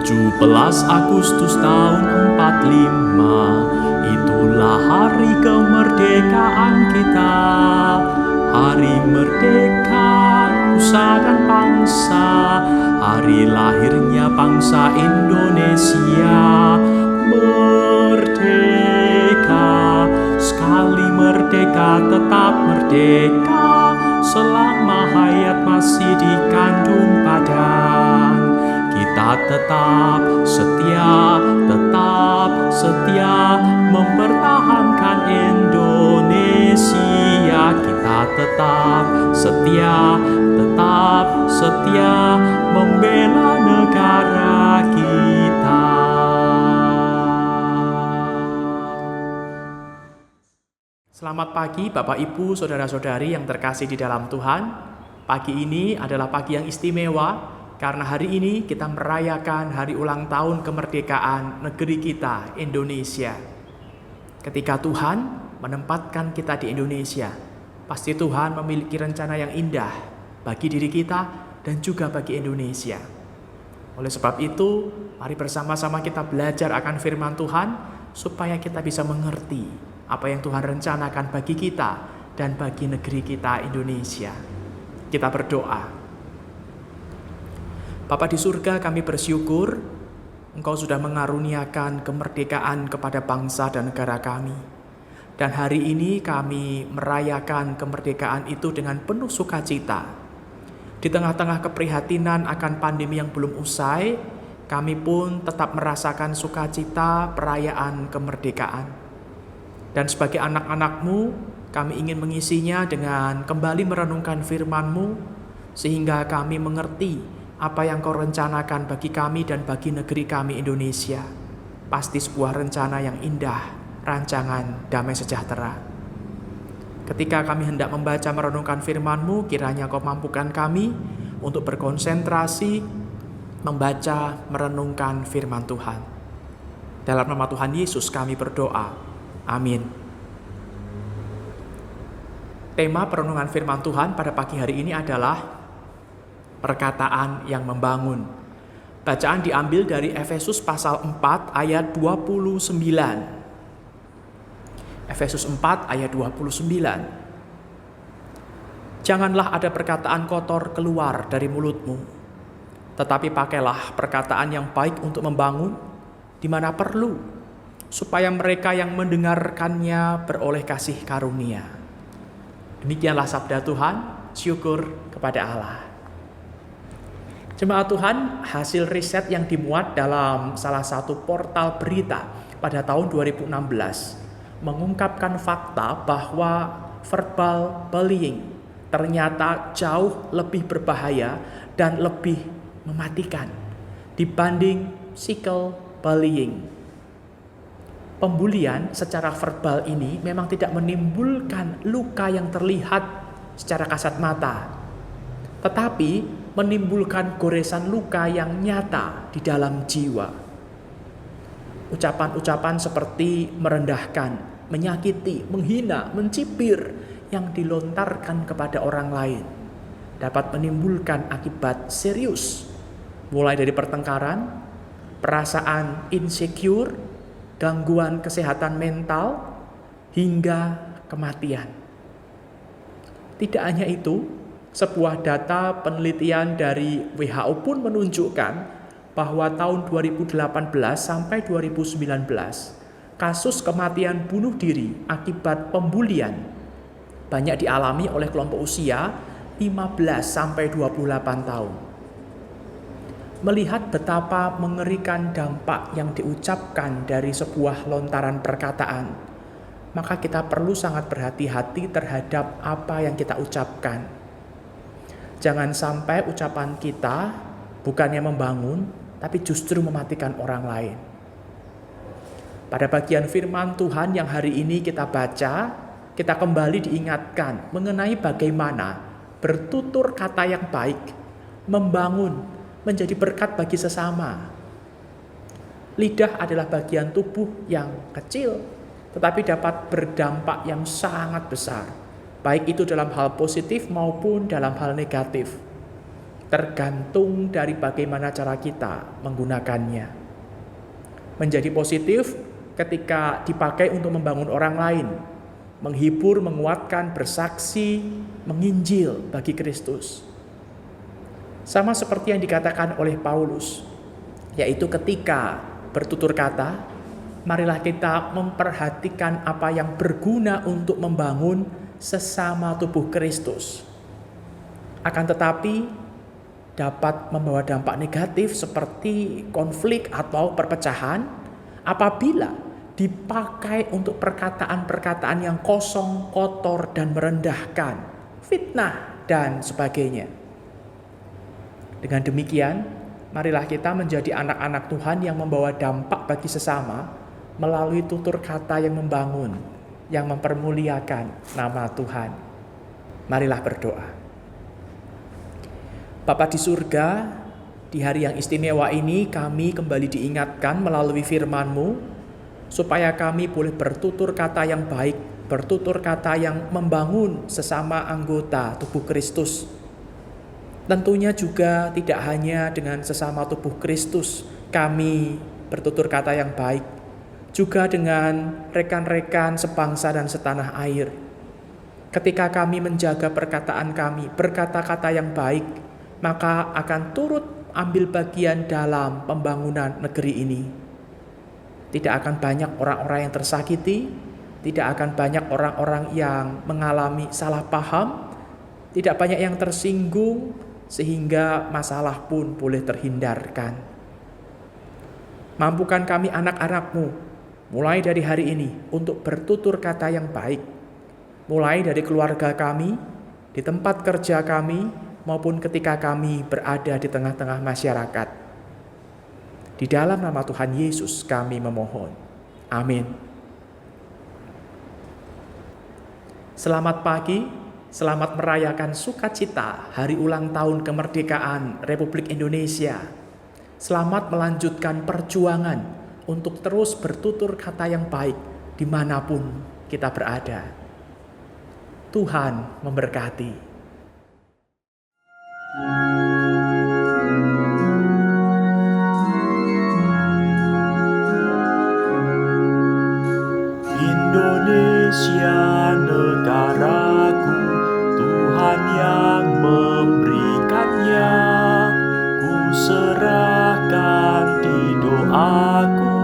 17 Agustus tahun 45, itulah hari kemerdekaan kita. Hari merdeka nusa dan bangsa, hari lahirnya bangsa Indonesia. Merdeka, sekali merdeka tetap merdeka, selama hayat masih dikandung badan. Kita tetap setia mempertahankan Indonesia. Kita tetap setia membela negara kita. Selamat pagi Bapak Ibu, Saudara-saudari yang terkasih di dalam Tuhan. Pagi ini adalah pagi yang istimewa, karena hari ini kita merayakan hari ulang tahun kemerdekaan negeri kita, Indonesia. Ketika Tuhan menempatkan kita di Indonesia, pasti Tuhan memiliki rencana yang indah bagi diri kita dan juga bagi Indonesia. Oleh sebab itu, mari bersama-sama kita belajar akan firman Tuhan, supaya kita bisa mengerti apa yang Tuhan rencanakan bagi kita dan bagi negeri kita, Indonesia. Kita berdoa. Bapa di surga, kami bersyukur Engkau sudah mengaruniakan kemerdekaan kepada bangsa dan negara kami. Dan hari ini kami merayakan kemerdekaan itu dengan penuh sukacita. Di tengah-tengah keprihatinan akan pandemi yang belum usai, kami pun tetap merasakan sukacita perayaan kemerdekaan. Dan sebagai anak-anak-Mu, kami ingin mengisinya dengan kembali merenungkan firman-Mu, sehingga kami mengerti apa yang Kau rencanakan bagi kami dan bagi negeri kami Indonesia. Pasti sebuah rencana yang indah, rancangan damai sejahtera. Ketika kami hendak membaca merenungkan firman-Mu, kiranya Kau mampukan kami untuk berkonsentrasi, membaca, merenungkan firman Tuhan. Dalam nama Tuhan Yesus kami berdoa. Amin. Tema perenungan firman Tuhan pada pagi hari ini adalah perkataan yang membangun. Bacaan diambil dari Efesus pasal 4 ayat 29. Efesus 4 ayat 29. Janganlah ada perkataan kotor keluar dari mulutmu, tetapi pakailah perkataan yang baik untuk membangun di mana perlu, supaya mereka yang mendengarkannya beroleh kasih karunia. Demikianlah sabda Tuhan, syukur kepada Allah. Jemaat Tuhan, hasil riset yang dimuat dalam salah satu portal berita pada tahun 2016 mengungkapkan fakta bahwa verbal bullying ternyata jauh lebih berbahaya dan lebih mematikan dibanding physical bullying. Pembulian secara verbal ini memang tidak menimbulkan luka yang terlihat secara kasat mata, tetapi menimbulkan goresan luka yang nyata di dalam jiwa. Ucapan-ucapan seperti merendahkan, menyakiti, menghina, mencibir yang dilontarkan kepada orang lain dapat menimbulkan akibat serius, mulai dari pertengkaran, perasaan insecure, gangguan kesehatan mental, hingga kematian. Tidak hanya itu, sebuah data penelitian dari WHO pun menunjukkan bahwa tahun 2018 sampai 2019 kasus kematian bunuh diri akibat pembulian banyak dialami oleh kelompok usia 15 sampai 28 tahun. Melihat betapa mengerikan dampak yang diucapkan dari sebuah lontaran perkataan, maka kita perlu sangat berhati-hati terhadap apa yang kita ucapkan. Jangan sampai ucapan kita bukannya membangun, tapi justru mematikan orang lain. Pada bagian firman Tuhan yang hari ini kita baca, kita kembali diingatkan mengenai bagaimana bertutur kata yang baik, membangun, menjadi berkat bagi sesama. Lidah adalah bagian tubuh yang kecil, tetapi dapat berdampak yang sangat besar, baik itu dalam hal positif maupun dalam hal negatif. tergantung dari bagaimana cara kita menggunakannya. Menjadi positif ketika dipakai untuk membangun orang lain, menghibur, menguatkan, bersaksi, menginjil bagi Kristus. Sama seperti yang dikatakan oleh Paulus, yaitu ketika bertutur kata, marilah kita memperhatikan apa yang berguna untuk membangun sesama tubuh Kristus. Akan tetapi dapat membawa dampak negatif seperti konflik atau perpecahan apabila dipakai untuk perkataan-perkataan yang kosong, kotor, dan merendahkan, fitnah, dan sebagainya. Dengan demikian, marilah kita menjadi anak-anak Tuhan yang membawa dampak bagi sesama melalui tutur kata yang membangun, yang mempermuliakan nama Tuhan. Marilah berdoa. Bapa di surga, di hari yang istimewa ini kami kembali diingatkan melalui firman-Mu supaya kami boleh bertutur kata yang baik, bertutur kata yang membangun sesama anggota tubuh Kristus. Tentunya juga tidak hanya dengan sesama tubuh Kristus kami bertutur kata yang baik, juga dengan rekan-rekan sebangsa dan setanah air. Ketika kami menjaga perkataan kami, berkata-kata yang baik, maka akan turut ambil bagian dalam pembangunan negeri ini. Tidak akan banyak orang-orang yang tersakiti, tidak akan banyak orang-orang yang mengalami salah paham, tidak banyak yang tersinggung, sehingga masalah pun boleh terhindarkan. Mampukan kami anak-anak-Mu, mulai dari hari ini, untuk bertutur kata yang baik, mulai dari keluarga kami, di tempat kerja kami, maupun ketika kami berada di tengah-tengah masyarakat. Di dalam nama Tuhan Yesus kami memohon. Amin. Selamat pagi, selamat merayakan sukacita Hari Ulang Tahun Kemerdekaan Republik Indonesia. Selamat melanjutkan perjuangan untuk terus bertutur kata yang baik dimanapun kita berada. Tuhan memberkati. Indonesia negaraku, Tuhan yang memberikannya. Ku serahkan di doaku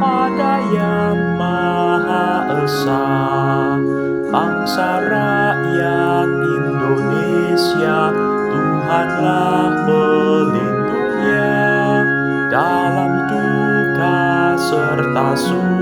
pada Yang Maha Esa. Bangsa rakyat Indonesia, Tuhanlah pelindungnya dalam duka serta suka.